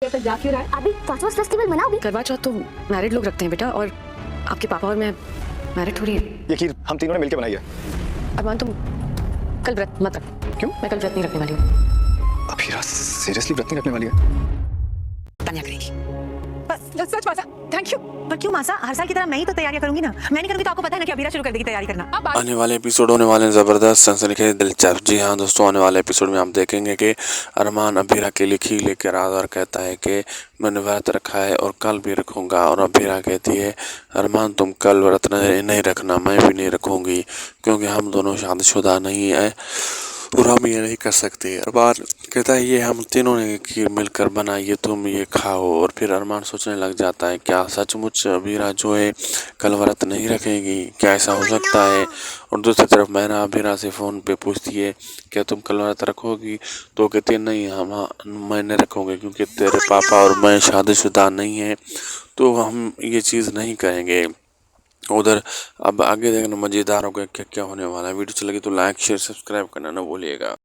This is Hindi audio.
तक जा क्यों रहा है? अभी 5वां फेस्टिवल मनाओगे? करवा चौथ तो मैरिड लोग रखते हैं बेटा, और आपके पापा और मैं मैरिड थोड़ी है। ये खीर हम तीनों ने मिलकर बनाई है। अरमान तुम कल व्रत मत रख। क्यों? मैं कल व्रत नहीं रखने वाली हूँ। अभीरा सीरियसली व्रत नहीं रखने वाली है? तान्या करेगी। बस सच मासा, थैंक यू। पर क्यों मासा, हर साल की तरह मैं ही तो तैयारियां करूंगी ना। मैं नहीं करूंगी तो आपको पता है ना कि अबीरा शुरू कर देगी तैयारी करना। आने वाले एपिसोड होने वाले हैं ज़बरदस्त, सनसनीखेज, दिलचस्प। जी हाँ दोस्तों, आने वाले एपिसोड में आप देखेंगे कि अरमान अबीरा के लिए खीर लेकर आता और कहता है कि मैंने व्रत रखा है और कल भी रखूँगा, और अबीरा कहती है अरमान तुम कल व्रत नहीं रखना, मैं भी नहीं रखूँगी क्योंकि हम दोनों शादीशुदा नहीं है और हम ये नहीं कर सकते। अरमान कहता है ये हम तीनों ने खीर मिलकर बनाई है, तुम ये खाओ। और फिर अरमान सोचने लग जाता है क्या सचमुच अबीरा जो है कल व्रत नहीं रखेगी, क्या ऐसा हो सकता है। और दूसरी तरफ मैना अबीरा से फ़ोन पे पूछती है क्या तुम कल व्रत रखोगी, तो कहती है नहीं मैं नहीं रखूँगी क्योंकि तेरे पापा और मैं शादीशुदा नहीं है, तो हम ये चीज़ नहीं करेंगे उधर। अब आगे देखना मज़ेदार होगा क्या क्या होने वाला है। वीडियो अच्छी लगी तो लाइक शेयर सब्सक्राइब करना ना भूलिएगा।